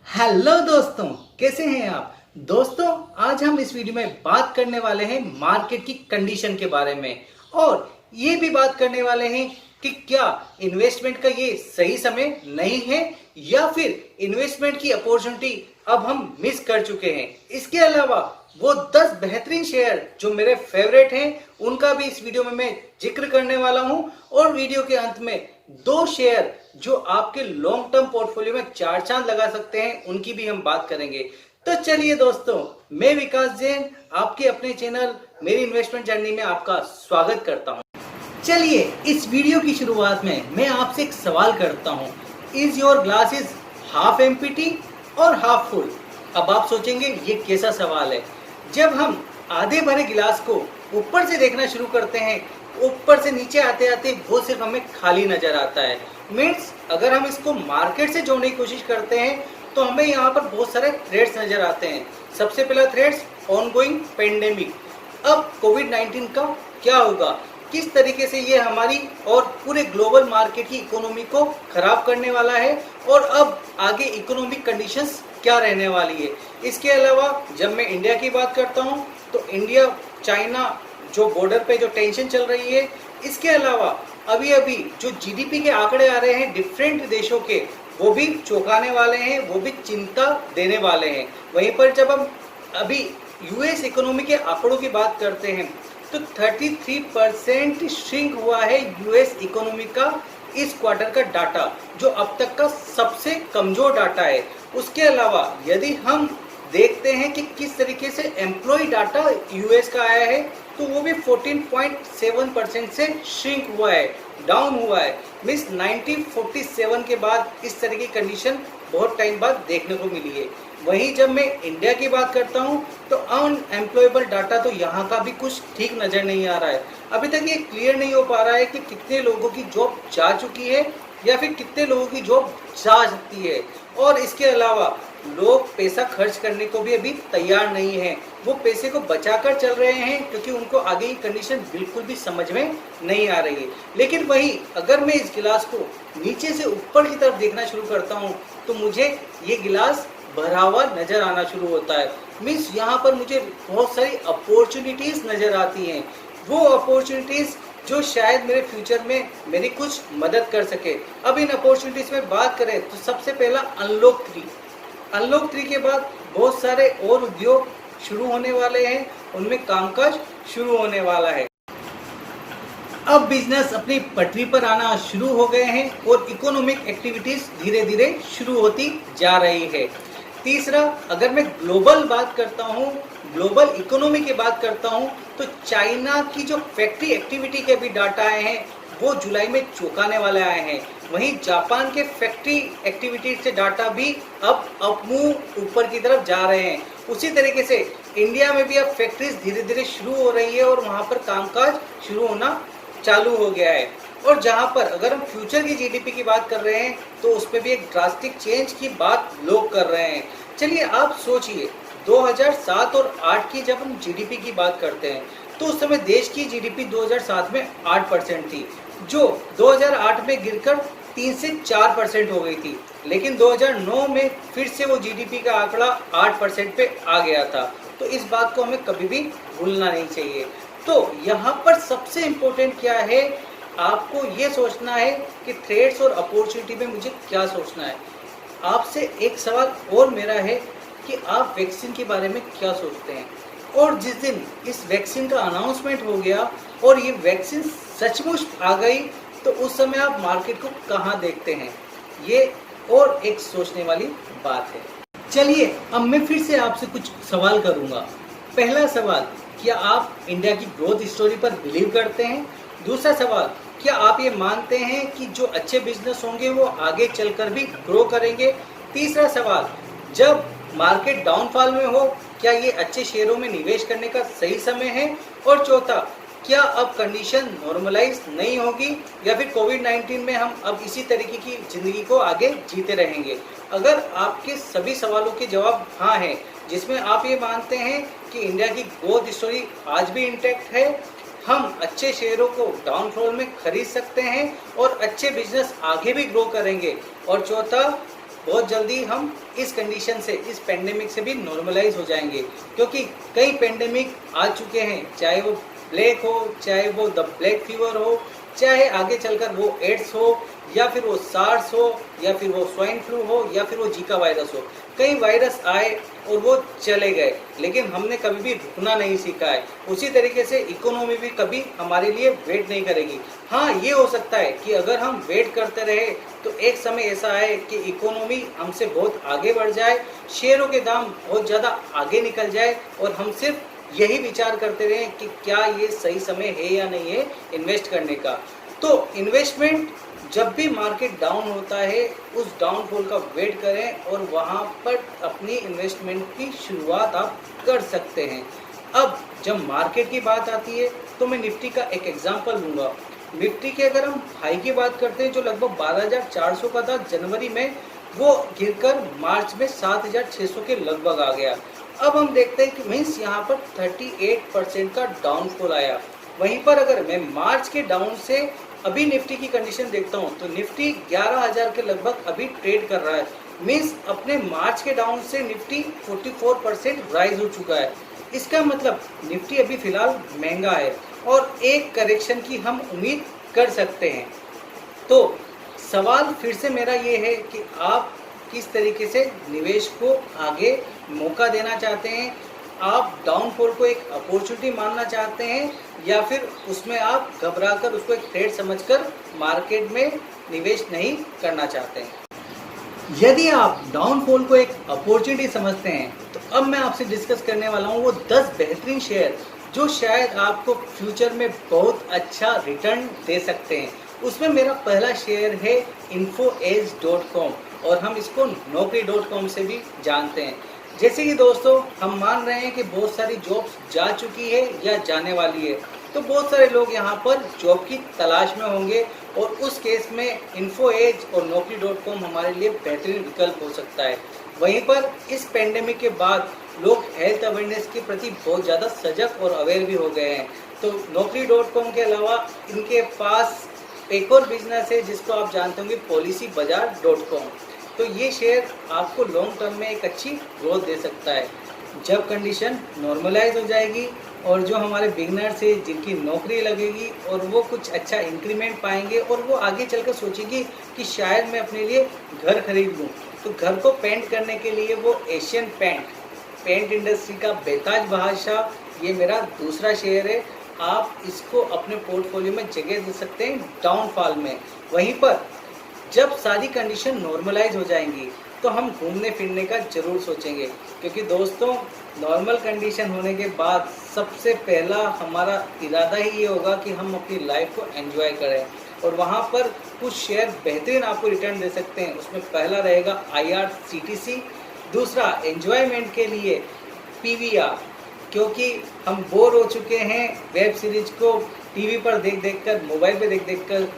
Hello दोस्तों, कैसे हैं आप। दोस्तों, आज हम इस वीडियो में बात करने वाले हैं मार्केट की कंडीशन के बारे में और ये भी बात करने वाले हैं कि क्या इन्वेस्टमेंट का ये सही समय नहीं है या फिर इन्वेस्टमेंट की अपॉर्चुनिटी अब हम मिस कर चुके हैं। इसके अलावा वो 10 बेहतरीन शेयर जो मेरे फेवरेट हैं उनका भी इस वीडियो में मैं जिक्र करने वाला हूं और वीडियो के अंत में 2 शेयर जो आपके लॉन्ग टर्म पोर्टफोलियो में 4 चांद लगा सकते हैं उनकी भी हम बात करेंगे। तो चलिए दोस्तों, मैं विकास जैन आपके अपने चैनल मेरी इन्वेस्टमेंट जर्नी में आपका स्वागत करता हूं। चलिए, इस वीडियो की शुरुआत में मैं आपसे एक सवाल करता हूं, is your glass is half empty और हाफ फुल। अब आप सोचेंगे ये कैसा सवाल है। जब हम आधे भरे गिलास को ऊपर से देखना शुरू करते हैं, ऊपर से नीचे आते आते वो सिर्फ हमें खाली नजर आता है। मीन्स अगर हम इसको मार्केट से जोड़ने की कोशिश करते हैं तो हमें यहाँ पर बहुत सारे थ्रेड्स नजर आते हैं। सबसे पहला थ्रेड्स ऑनगोइंग पेंडेमिक। अब कोविड-19 का क्या होगा, किस तरीके से ये हमारी और पूरे ग्लोबल मार्केट की इकोनॉमी को खराब करने वाला है और अब आगे इकोनॉमिक कंडीशंस क्या रहने वाली है। इसके अलावा जब मैं इंडिया की बात करता हूँ तो इंडिया चाइना जो बॉर्डर पे जो टेंशन चल रही है, इसके अलावा अभी अभी जो जीडीपी के आंकड़े आ रहे हैं डिफरेंट देशों के, वो भी चौंकाने वाले हैं, वो भी चिंता देने वाले हैं। वहीं पर जब हम अभी यूएस इकोनॉमी के आंकड़ों की बात करते हैं तो 33% श्रिंक हुआ है यूएस इकोनॉमी का इस क्वार्टर का डाटा, जो अब तक का सबसे कमजोर डाटा है। उसके अलावा यदि हम देखते हैं कि किस तरीके से एम्प्लॉय डाटा यूएस का आया है तो वो भी 14.7% से श्रिंक हुआ है, डाउन हुआ है। मीन्स 1947 के बाद इस तरह की कंडीशन बहुत टाइम बाद देखने को मिली है। वहीं जब मैं इंडिया की बात करता हूं तो अनएम्प्लॉयबल डाटा तो यहाँ का भी कुछ ठीक नज़र नहीं आ रहा है। अभी तक ये क्लियर नहीं हो पा रहा है कि कितने लोगों की जॉब जा चुकी है या फिर कितने लोगों की जॉब जा सकती है। और इसके अलावा लोग पैसा खर्च करने को भी अभी तैयार नहीं है, वो पैसे को बचाकर चल रहे हैं क्योंकि उनको आगे की कंडीशन बिल्कुल भी समझ में नहीं आ रही है। लेकिन वही अगर मैं इस गिलास को नीचे से ऊपर की तरफ देखना शुरू करता हूँ तो मुझे ये गिलास भरा हुआ नजर आना शुरू होता है। मीन्स यहाँ पर मुझे बहुत सारी अपॉर्चुनिटीज नजर आती हैं, वो अपॉर्चुनिटीज जो शायद मेरे फ्यूचर में मेरी कुछ मदद कर सके। अब इन अपॉर्चुनिटीज में बात करें तो सबसे पहला अनलॉक 3 के बाद बहुत सारे और उद्योग शुरू होने वाले हैं, उनमें कामकाज शुरू होने वाला है। अब बिजनेस अपनी पटरी पर आना शुरू हो गए हैं और इकोनॉमिक एक्टिविटीज धीरे धीरे शुरू होती जा रही है। तीसरा, अगर मैं ग्लोबल बात करता हूँ, ग्लोबल इकोनॉमी की बात करता हूँ तो चाइना की जो फैक्ट्री एक्टिविटी के भी डाटा आए हैं वो जुलाई में चौंकाने वाले आए हैं। वहीं जापान के फैक्ट्री एक्टिविटी से डाटा भी अब मुंह ऊपर की तरफ जा रहे हैं। उसी तरीके से इंडिया में भी अब फैक्ट्रीज धीरे धीरे शुरू हो रही है और वहाँ पर कामकाज शुरू होना चालू हो गया है। और जहाँ पर अगर हम फ्यूचर की जीडीपी की बात कर रहे हैं तो उसमें भी एक ड्रास्टिक चेंज की बात लोग कर रहे हैं। चलिए आप सोचिए, 2007 और 8 की जब हम जीडीपी की बात करते हैं तो उस समय देश की जीडीपी 2007 में 8% थी, जो 2008 में गिरकर 3 से 4% हो गई थी। लेकिन 2009 में फिर से वो जीडीपी का आंकड़ा 8% पे आ गया था। तो इस बात को हमें कभी भी भूलना नहीं चाहिए। तो यहाँ पर सबसे इम्पोर्टेंट क्या है, आपको ये सोचना है कि थ्रेड्स और अपॉर्चुनिटी में मुझे क्या सोचना है। आपसे एक सवाल और मेरा है कि आप वैक्सीन के बारे में क्या सोचते हैं। और जिस दिन इस वैक्सीन का अनाउंसमेंट हो गया और ये वैक्सीन सचमुच आ गई तो उस समय आप मार्केट को कहाँ देखते हैं, ये और एक सोचने वाली बात है। चलिए, अब मैं फिर से आपसे कुछ सवाल करूँगा। पहला सवाल, क्या आप इंडिया की ग्रोथ स्टोरी पर बिलीव करते हैं? दूसरा सवाल, क्या आप ये मानते हैं कि जो अच्छे बिजनेस होंगे वो आगे चलकर भी ग्रो करेंगे? तीसरा सवाल, जब मार्केट डाउनफॉल में हो क्या ये अच्छे शेयरों में निवेश करने का सही समय है? और चौथा, क्या अब कंडीशन नॉर्मलाइज नहीं होगी या फिर कोविड-19 में हम अब इसी तरीके की ज़िंदगी को आगे जीते रहेंगे? अगर आपके सभी सवालों के जवाब हाँ हैं, जिसमें आप ये मानते हैं कि इंडिया की ग्रोथ स्टोरी आज भी इंटैक्ट है, हम अच्छे शेयरों को डाउनफॉल में खरीद सकते हैं और अच्छे बिजनेस आगे भी ग्रो करेंगे, और चौथा, बहुत जल्दी हम इस कंडीशन से, इस पेंडेमिक से भी नॉर्मलाइज हो जाएंगे, क्योंकि कई पेंडेमिक आ चुके हैं, चाहे वो ब्लैक हो, चाहे वो द ब्लैक फीवर हो, चाहे आगे चलकर वो एड्स हो, या फिर वो सार्स हो, या फिर वो स्वाइन फ्लू हो, या फिर वो जीका वायरस हो। कई वायरस आए और वो चले गए, लेकिन हमने कभी भी रुकना नहीं सीखा है। उसी तरीके से इकोनॉमी भी कभी हमारे लिए वेट नहीं करेगी। हाँ, ये हो सकता है कि अगर हम वेट करते रहे तो एक समय ऐसा आए कि इकोनॉमी हमसे बहुत आगे बढ़ जाए, शेयरों के दाम बहुत ज़्यादा आगे निकल जाए और हम सिर्फ यही विचार करते रहे कि क्या ये सही समय है या नहीं है इन्वेस्ट करने का। तो इन्वेस्टमेंट जब भी मार्केट डाउन होता है, उस डाउनफॉल का वेट करें और वहाँ पर अपनी इन्वेस्टमेंट की शुरुआत आप कर सकते हैं। अब जब मार्केट की बात आती है तो मैं निफ्टी का एक एग्जांपल लूँगा। निफ्टी के अगर हम हाई की बात करते हैं, जो लगभग 12,400 का था जनवरी में, वो गिरकर मार्च में 7,600 के लगभग आ गया। अब हम देखते हैं कि मीन्स यहाँ पर 38% का डाउनफॉल आया। वहीं पर अगर मैं मार्च के डाउन से अभी निफ्टी की कंडीशन देखता हूँ तो निफ्टी 11,000 के लगभग अभी ट्रेड कर रहा है। मीन्स अपने मार्च के डाउन से निफ्टी 44% राइज हो चुका है। इसका मतलब निफ्टी अभी फिलहाल महंगा है और एक करेक्शन की हम उम्मीद कर सकते हैं। तो सवाल फिर से मेरा ये है कि आप किस तरीके से निवेश को आगे मौका देना चाहते हैं? आप डाउनफॉल को एक अपॉर्चुनिटी मानना चाहते हैं या फिर उसमें आप घबराकर उसको एक ट्रेड समझकर मार्केट में निवेश नहीं करना चाहते हैं? यदि आप डाउनफॉल को एक अपॉर्चुनिटी समझते हैं तो अब मैं आपसे डिस्कस करने वाला हूँ वो 10 बेहतरीन शेयर जो शायद आपको फ्यूचर में बहुत अच्छा रिटर्न दे सकते हैं। उसमें मेरा पहला शेयर है infoedge.com और हम इसको naukri.com से भी जानते हैं। जैसे कि दोस्तों हम मान रहे हैं कि बहुत सारी जॉब्स जा चुकी है या जाने वाली है, तो बहुत सारे लोग यहाँ पर जॉब की तलाश में होंगे और उस केस में इन्फोएज और naukri.com हमारे लिए बेहतरीन विकल्प हो सकता है। वहीं पर इस पेंडेमिक के बाद लोग हेल्थ अवेयरनेस के प्रति बहुत ज़्यादा सजग और अवेयर भी हो गए हैं। तो naukri.com के अलावा इनके पास एक और बिजनेस है जिसको आप जानते होंगे policybazaar.com। तो ये शेयर आपको लॉन्ग टर्म में एक अच्छी ग्रोथ दे सकता है। जब कंडीशन नॉर्मलाइज हो जाएगी और जो हमारे बिगनर्स है जिनकी नौकरी लगेगी और वो कुछ अच्छा इंक्रीमेंट पाएंगे और वो आगे चलकर सोचेगी कि शायद मैं अपने लिए घर खरीद लूँ, तो घर को पेंट करने के लिए वो एशियन पेंट इंडस्ट्री का बेताज बादशाह ये मेरा दूसरा शेयर है। आप इसको अपने पोर्टफोलियो में जगह दे सकते हैं डाउनफॉल में। वहीं पर जब सारी कंडीशन नॉर्मलाइज हो जाएंगी तो हम घूमने फिरने का जरूर सोचेंगे, क्योंकि दोस्तों नॉर्मल कंडीशन होने के बाद सबसे पहला हमारा इरादा ही ये होगा कि हम अपनी लाइफ को एंजॉय करें और वहाँ पर कुछ शेयर बेहतरीन आपको रिटर्न दे सकते हैं। उसमें पहला रहेगा IRCTC, दूसरा एंजॉयमेंट के लिए PVR, क्योंकि हम बोर हो चुके हैं वेब सीरीज को टीवी पर देख कर, मोबाइल पे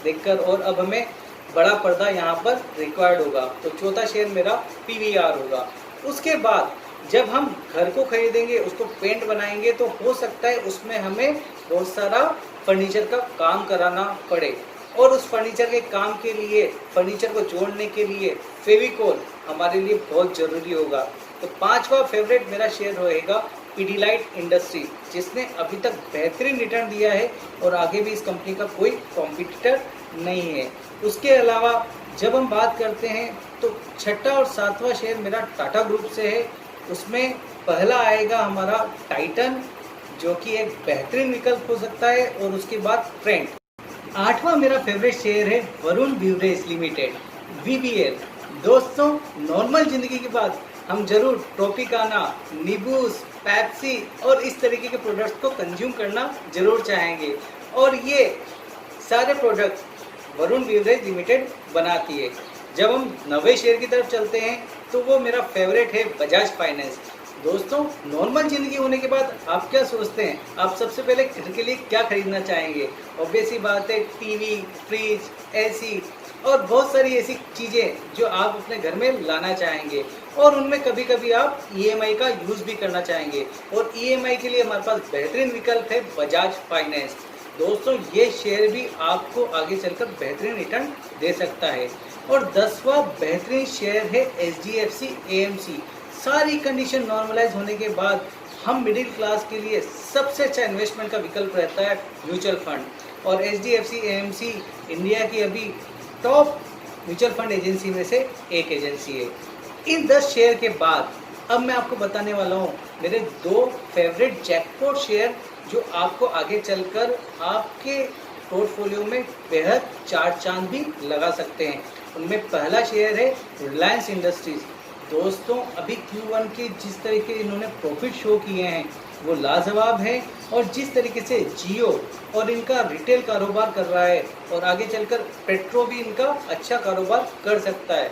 देख कर और अब हमें बड़ा पर्दा यहाँ पर रिक्वायर्ड होगा। तो चौथा शेयर मेरा PVR होगा। उसके बाद जब हम घर को खरीदेंगे, उसको पेंट बनाएंगे, तो हो सकता है उसमें हमें बहुत सारा फर्नीचर का काम कराना पड़े और उस फर्नीचर के काम के लिए, फर्नीचर को जोड़ने के लिए फेविकोल हमारे लिए बहुत ज़रूरी होगा। तो पांचवा फेवरेट मेरा शेयर रहेगा पीडीलाइट इंडस्ट्री, जिसने अभी तक बेहतरीन रिटर्न दिया है और आगे भी इस कंपनी का कोई कॉम्पिटिटर नहीं है। उसके अलावा जब हम बात करते हैं तो छठा और सातवां शेयर मेरा टाटा ग्रुप से है। उसमें पहला आएगा हमारा टाइटन, जो कि एक बेहतरीन विकल्प हो सकता है, और उसके बाद ट्रेंड। आठवां मेरा फेवरेट शेयर है वरुण ब्यूरेज लिमिटेड, VBL। दोस्तों नॉर्मल जिंदगी के बाद हम जरूर ट्रॉपिकाना, नीबूस, पेप्सी और इस तरीके के प्रोडक्ट्स को कंज्यूम करना जरूर चाहेंगे, और ये सारे प्रोडक्ट्स वरुण ब्यूरेज लिमिटेड बनाती है। जब हम नवे शेयर की तरफ चलते हैं तो वो मेरा फेवरेट है बजाज फाइनेंस। दोस्तों नॉर्मल ज़िंदगी होने के बाद आप क्या सोचते हैं? आप सबसे पहले घर के लिए क्या खरीदना चाहेंगे? ऑब्वियस ही बात है टीवी, फ्रिज, AC और बहुत सारी ऐसी चीज़ें जो आप अपने घर में लाना चाहेंगे, और उनमें कभी कभी आप EMI का यूज़ भी करना चाहेंगे, और EMI के लिए हमारे पास बेहतरीन विकल्प है बजाज फाइनेंस। दोस्तों ये शेयर भी आपको आगे चलकर बेहतरीन रिटर्न दे सकता है। और 10वां बेहतरीन शेयर है HDFC AMC। सारी कंडीशन नॉर्मलाइज होने के बाद हम मिडिल क्लास के लिए सबसे अच्छा इन्वेस्टमेंट का विकल्प रहता है म्यूचुअल फंड। और HDFC AMC इंडिया की अभी टॉप म्यूचुअल फंड एजेंसी में से एक एजेंसी है। इन 10 शेयर के बाद अब मैं आपको बताने वाला हूँ मेरे 2 फेवरेट जैकपॉट शेयर जो आपको आगे चलकर आपके पोर्टफोलियो में बेहद चार चांद भी लगा सकते हैं। उनमें पहला शेयर है रिलायंस इंडस्ट्रीज। दोस्तों अभी Q1 के जिस तरीके इन्होंने प्रॉफिट शो किए हैं वो लाजवाब है, और जिस तरीके से जियो और इनका रिटेल कारोबार कर रहा है और आगे चलकर पेट्रो भी इनका अच्छा कारोबार कर सकता है।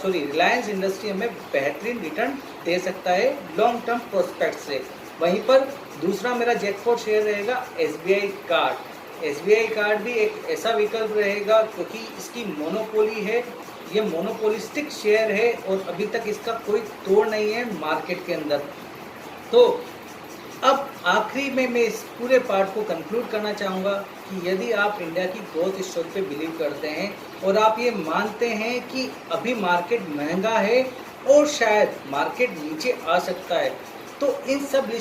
रिलायंस इंडस्ट्री हमें बेहतरीन रिटर्न दे सकता है लॉन्ग टर्म प्रोस्पेक्ट से। वहीं पर दूसरा मेरा जैकपॉट शेयर रहेगा SBI कार्ड। SBI कार्ड भी एक ऐसा विकल्प रहेगा क्योंकि इसकी मोनोपोली है, ये मोनोपोलिस्टिक शेयर है और अभी तक इसका कोई तोड़ नहीं है मार्केट के अंदर। तो अब आखिरी में मैं इस पूरे पार्ट को कंक्लूड करना चाहूँगा कि यदि आप इंडिया की ग्रोथ स्टोरी पे बिलीव करते हैं और आप ये मानते हैं कि अभी मार्केट महंगा है और शायद मार्केट नीचे आ सकता है, तो इन सब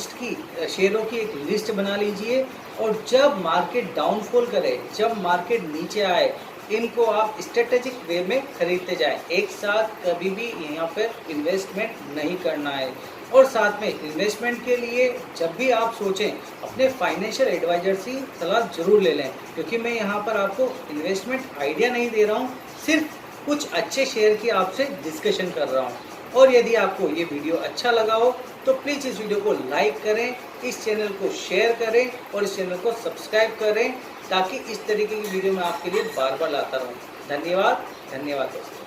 शेयरों की एक लिस्ट बना लीजिए और जब मार्केट डाउनफॉल करे, जब मार्केट नीचे आए, इनको आप स्ट्रेटेजिक वे में खरीदते जाएं। एक साथ कभी भी यहाँ पर इन्वेस्टमेंट नहीं करना है। और साथ में इन्वेस्टमेंट के लिए जब भी आप सोचें अपने फाइनेंशियल एडवाइजर से सलाह जरूर ले लें, क्योंकि मैं यहाँ पर आपको इन्वेस्टमेंट आइडिया नहीं दे रहा हूँ, सिर्फ कुछ अच्छे शेयर की आपसे डिस्कशन कर रहा हूँ। और यदि आपको ये वीडियो अच्छा लगा हो तो प्लीज़ इस वीडियो को लाइक करें, इस चैनल को शेयर करें और इस चैनल को सब्सक्राइब करें ताकि इस तरीके की वीडियो मैं आपके लिए बार बार लाता रहूँ। धन्यवाद दोस्तों।